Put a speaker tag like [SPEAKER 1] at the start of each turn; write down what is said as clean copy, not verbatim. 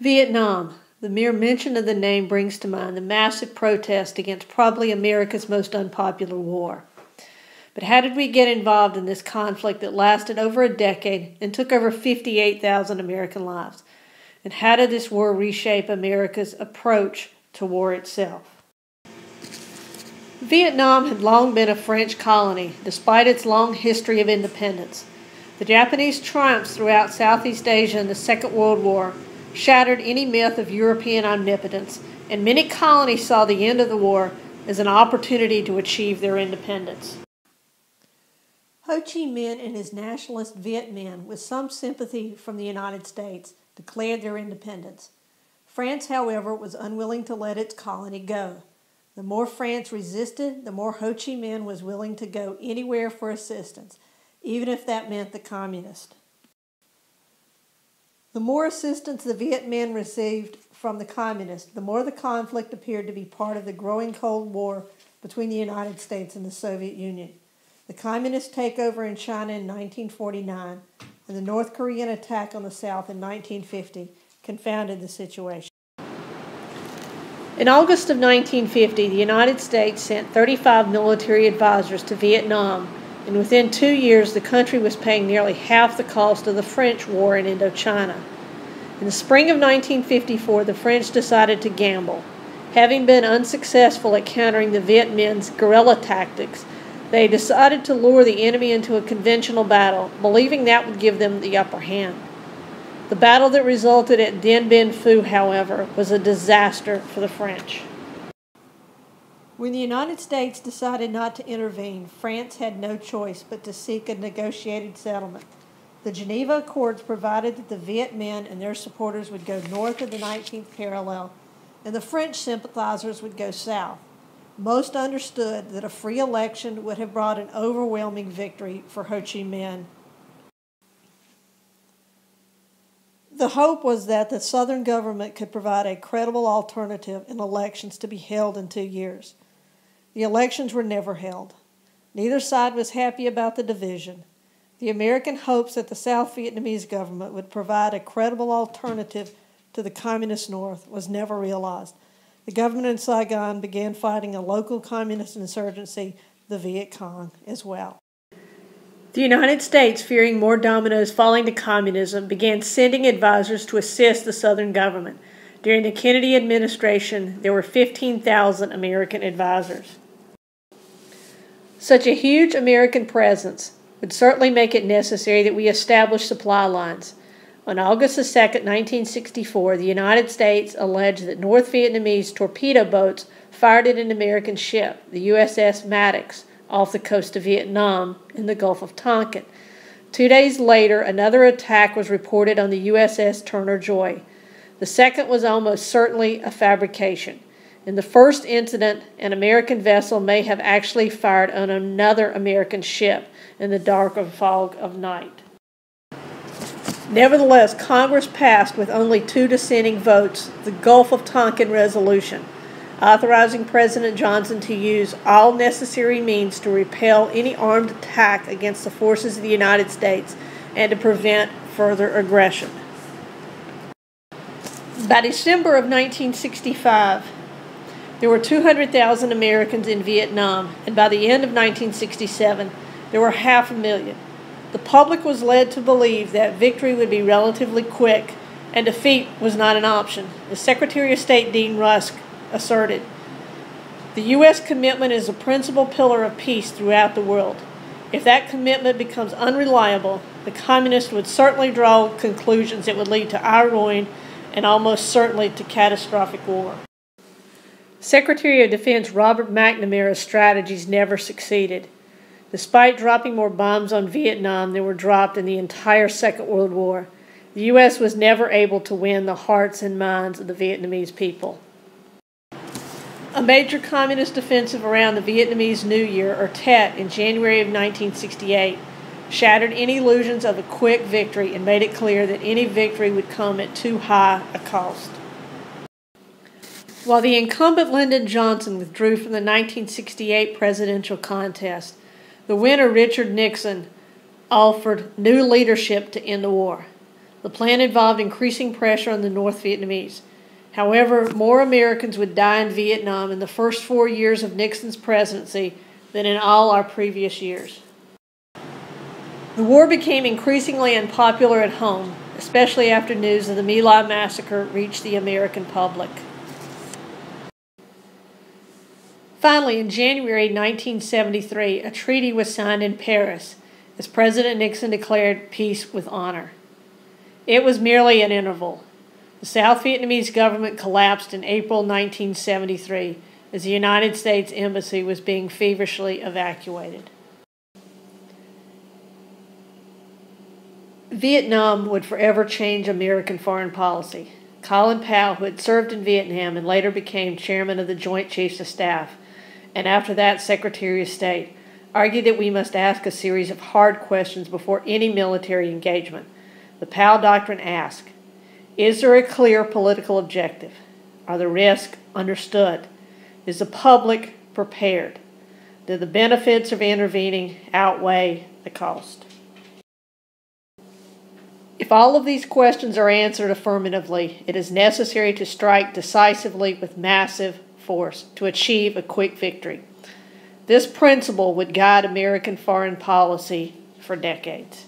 [SPEAKER 1] Vietnam. The mere mention of the name brings to mind the massive protest against probably America's most unpopular war. But how did we get involved in this conflict that lasted over a decade and took over 58,000 American lives? And how did this war reshape America's approach to war itself? Vietnam had long been a French colony, despite its long history of independence. The Japanese triumphs throughout Southeast Asia in the Second World War shattered any myth of European omnipotence, and many colonies saw the end of the war as an opportunity to achieve their independence. Ho Chi Minh and his nationalist Viet Minh, with some sympathy from the United States, declared their independence. France, however, was unwilling to let its colony go. The more France resisted, the more Ho Chi Minh was willing to go anywhere for assistance, even if that meant the communists. The more assistance the Viet Minh received from the communists, the more the conflict appeared to be part of the growing Cold War between the United States and the Soviet Union. The communist takeover in China in 1949 and the North Korean attack on the South in 1950 confounded the situation. In August of 1950, the United States sent 35 military advisors to Vietnam, and within 2 years the country was paying nearly half the cost of the French war in Indochina. In the spring of 1954, the French decided to gamble. Having been unsuccessful at countering the Viet Minh's guerrilla tactics, they decided to lure the enemy into a conventional battle, believing that would give them the upper hand. The battle that resulted at Dien Bien Phu, however, was a disaster for the French. When the United States decided not to intervene, France had no choice but to seek a negotiated settlement. The Geneva Accords provided that the Viet Minh and their supporters would go north of the 19th parallel, and the French sympathizers would go south. Most understood that a free election would have brought an overwhelming victory for Ho Chi Minh. The hope was that the Southern government could provide a credible alternative in elections to be held in 2 years. The elections were never held. Neither side was happy about the division. The American hopes that the South Vietnamese government would provide a credible alternative to the Communist North was never realized. The government in Saigon began fighting a local communist insurgency, the Viet Cong, as well. The United States, fearing more dominoes falling to communism, began sending advisors to assist the Southern government. During the Kennedy administration, there were 15,000 American advisors. Such a huge American presence would certainly make it necessary that we establish supply lines. On August 2, 1964, the United States alleged that North Vietnamese torpedo boats fired at an American ship, the USS Maddox, off the coast of Vietnam in the Gulf of Tonkin. 2 days later, another attack was reported on the USS Turner Joy. The second was almost certainly a fabrication. In the first incident, an American vessel may have actually fired on another American ship in the dark and fog of night. Nevertheless, Congress passed with only 2 dissenting votes the Gulf of Tonkin Resolution, authorizing President Johnson to use all necessary means to repel any armed attack against the forces of the United States and to prevent further aggression. By December of 1965, there were 200,000 Americans in Vietnam, and by the end of 1967, there were 500,000. The public was led to believe that victory would be relatively quick and defeat was not an option. As Secretary of State Dean Rusk asserted, the U.S. commitment is a principal pillar of peace throughout the world. If that commitment becomes unreliable, the communists would certainly draw conclusions that would lead to our ruin and almost certainly to catastrophic war. Secretary of Defense Robert McNamara's strategies never succeeded. Despite dropping more bombs on Vietnam than were dropped in the entire Second World War, the U.S. was never able to win the hearts and minds of the Vietnamese people. A major communist offensive around the Vietnamese New Year, or Tet, in January of 1968, shattered any illusions of a quick victory and made it clear that any victory would come at too high a cost. While the incumbent Lyndon Johnson withdrew from the 1968 presidential contest, the winner, Richard Nixon, offered new leadership to end the war. The plan involved increasing pressure on the North Vietnamese. However, more Americans would die in Vietnam in the first 4 years of Nixon's presidency than in all our previous years. The war became increasingly unpopular at home, especially after news of the My Lai massacre reached the American public. Finally, in January 1973, a treaty was signed in Paris as President Nixon declared peace with honor. It was merely an interval. The South Vietnamese government collapsed in April 1973 as the United States Embassy was being feverishly evacuated. Vietnam would forever change American foreign policy. Colin Powell, who had served in Vietnam and later became chairman of the Joint Chiefs of Staff, and after that Secretary of State, argued that we must ask a series of hard questions before any military engagement. The Powell Doctrine asked, is there a clear political objective? Are the risks understood? Is the public prepared? Do the benefits of intervening outweigh the cost? If all of these questions are answered affirmatively, it is necessary to strike decisively with massive force to achieve a quick victory. This principle would guide American foreign policy for decades.